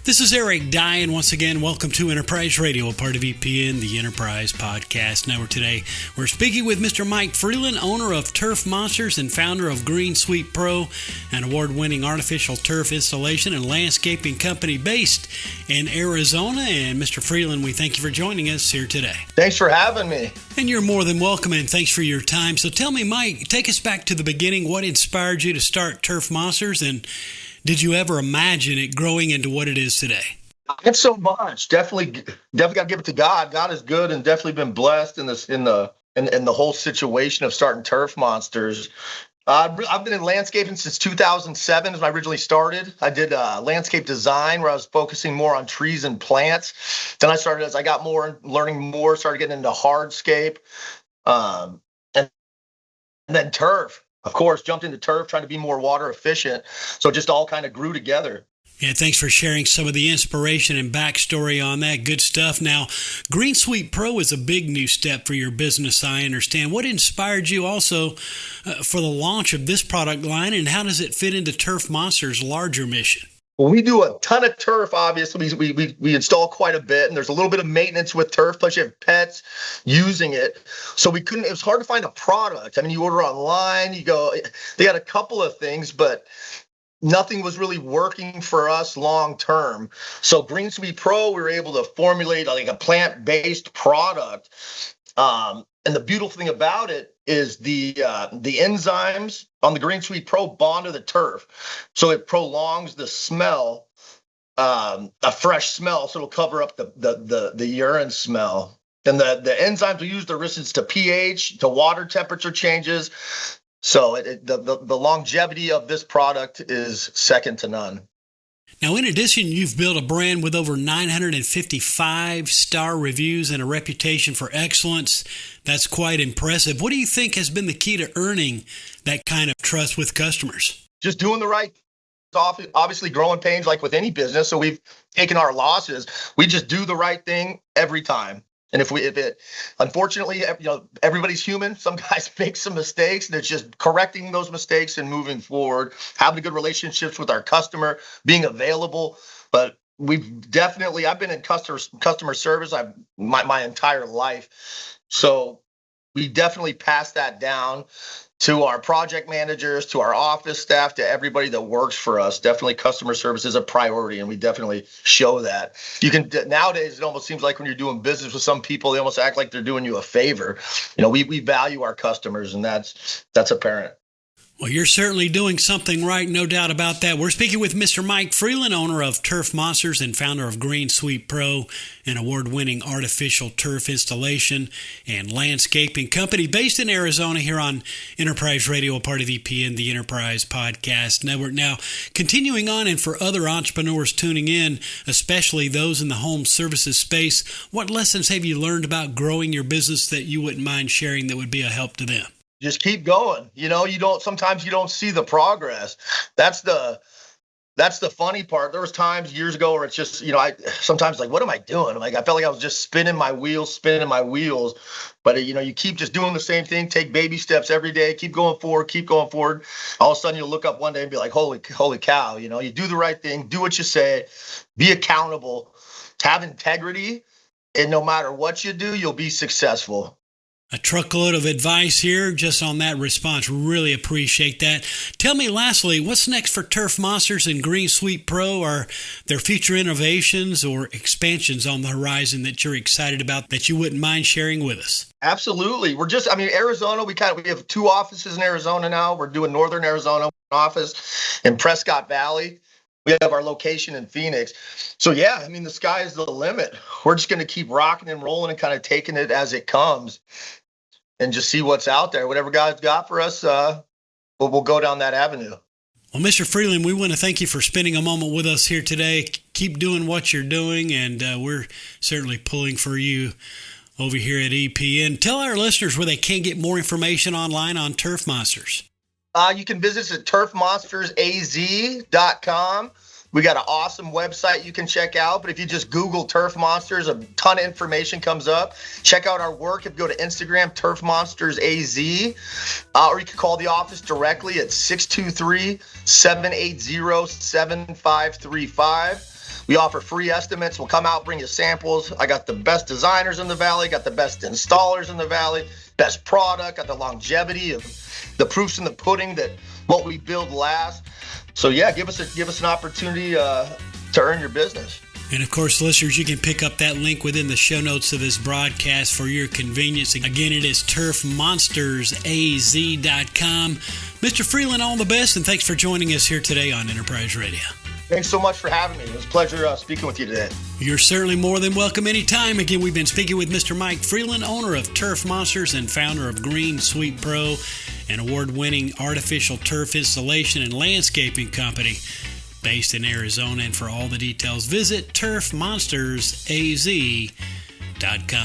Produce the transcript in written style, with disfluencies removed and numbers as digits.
This is Eric Dye, and once again, welcome to Enterprise Radio, a part of EPN, the Enterprise Podcast Network. Today, we're speaking with Mr. Mike Freeland, owner of Turf Monsters and founder of Green Sweep Pro, an award-winning artificial turf installation and landscaping company based in Arizona. And Mr. Freeland, we thank you for joining us here today. Thanks for having me. And you're more than welcome, and thanks for your time. So tell me, Mike, take us back to the beginning. What inspired you to start Turf Monsters, and did you ever imagine it growing into what it is today? It's so much. Definitely got to give it to God. God is good, and definitely been blessed in the whole situation of starting Turf Monsters. I've been in landscaping since 2007 is when I originally started. I did landscape design where I was focusing more on trees and plants. Then I started, as I got learning more, started getting into hardscape, and then turf. Of course, jumped into turf, trying to be more water efficient. So it just all kind of grew together. Yeah, thanks for sharing some of the inspiration and backstory on that. Good stuff. Now, Green Sweep Pro is a big new step for your business, I understand. What inspired you also for the launch of this product line, and how does it fit into Turf Monsters' larger mission? Well, we do a ton of turf, obviously. We install quite a bit, and there's a little bit of maintenance with turf, plus you have pets using it. So it was hard to find a product. I mean, you order online, they got a couple of things, but nothing was really working for us long term. So Green Sweep Pro, we were able to formulate like a plant-based product. And the beautiful thing about it is the enzymes on the Green Sweep Pro bond to the turf. So it prolongs the smell, a fresh smell, so it'll cover up the urine smell. And the enzymes we use, the resistance to pH, to water temperature changes. So the longevity of this product is second to none. Now, in addition, you've built a brand with over 955 star reviews and a reputation for excellence. That's quite impressive. What do you think has been the key to earning that kind of trust with customers? Just doing the right thing. Obviously, growing pains like with any business. So we've taken our losses. We just do the right thing every time. And unfortunately, everybody's human. Some guys make some mistakes, and it's just correcting those mistakes and moving forward, having good relationships with our customer, being available. But I've been in customer service my entire life. So we definitely passed that down to our project managers, to our office staff, to everybody that works for us. Definitely customer service is a priority, and we definitely show that. Nowadays, it almost seems like when you're doing business with some people, they almost act like they're doing you a favor. We value our customers, and that's apparent. Well, you're certainly doing something right, no doubt about that. We're speaking with Mr. Mike Freeland, owner of Turf Monsters and founder of Green Sweep Pro, an award-winning artificial turf installation and landscaping company based in Arizona here on Enterprise Radio, a part of EPN, the Enterprise Podcast Network. Now, continuing on, and for other entrepreneurs tuning in, especially those in the home services space, what lessons have you learned about growing your business that you wouldn't mind sharing that would be a help to them? Just keep going. Sometimes you don't see the progress. That's the funny part. There was times years ago where it's just, sometimes like, what am I doing? I felt like I was just spinning my wheels. But, you keep just doing the same thing, take baby steps every day, keep going forward. All of a sudden you'll look up one day and be like, holy cow, you do the right thing, do what you say, be accountable, have integrity, and no matter what you do, you'll be successful. A truckload of advice here just on that response. Really appreciate that. Tell me lastly, what's next for Turf Monsters and Green Sweep Pro? Are there future innovations or expansions on the horizon that you're excited about that you wouldn't mind sharing with us? Absolutely. Arizona, we have 2 offices in Arizona now. We're doing Northern Arizona office in Prescott Valley. We have our location in Phoenix. So, yeah, the sky is the limit. We're just going to keep rocking and rolling and kind of taking it as it comes and just see what's out there. Whatever God's got for us, we'll go down that avenue. Well, Mr. Freeland, we want to thank you for spending a moment with us here today. Keep doing what you're doing, and we're certainly pulling for you over here at EPN. Tell our listeners where they can get more information online on Turf Monsters. You can visit us at turfmonstersaz.com. We got an awesome website you can check out, but if you just Google Turf Monsters, a ton of information comes up. Check out our work. If you go to Instagram, Turf Monsters AZ, or you can call the office directly at 623-780-7535. We offer free estimates. We'll come out, bring you samples. I got the best designers in the Valley, got the best installers in the Valley, best product, got the longevity of the proofs in the pudding that what we build lasts. So yeah, give us an opportunity to earn your business. And of course, listeners, you can pick up that link within the show notes of this broadcast for your convenience. Again, it is turfmonstersaz.com. Mr. Freeland, all the best, and thanks for joining us here today on Enterprise Radio. Thanks so much for having me. It was a pleasure speaking with you today. You're certainly more than welcome anytime. Again, we've been speaking with Mr. Mike Freeland, owner of Turf Monsters and founder of Green Sweep Pro, an award-winning artificial turf installation and landscaping company based in Arizona. And for all the details, visit turfmonstersaz.com.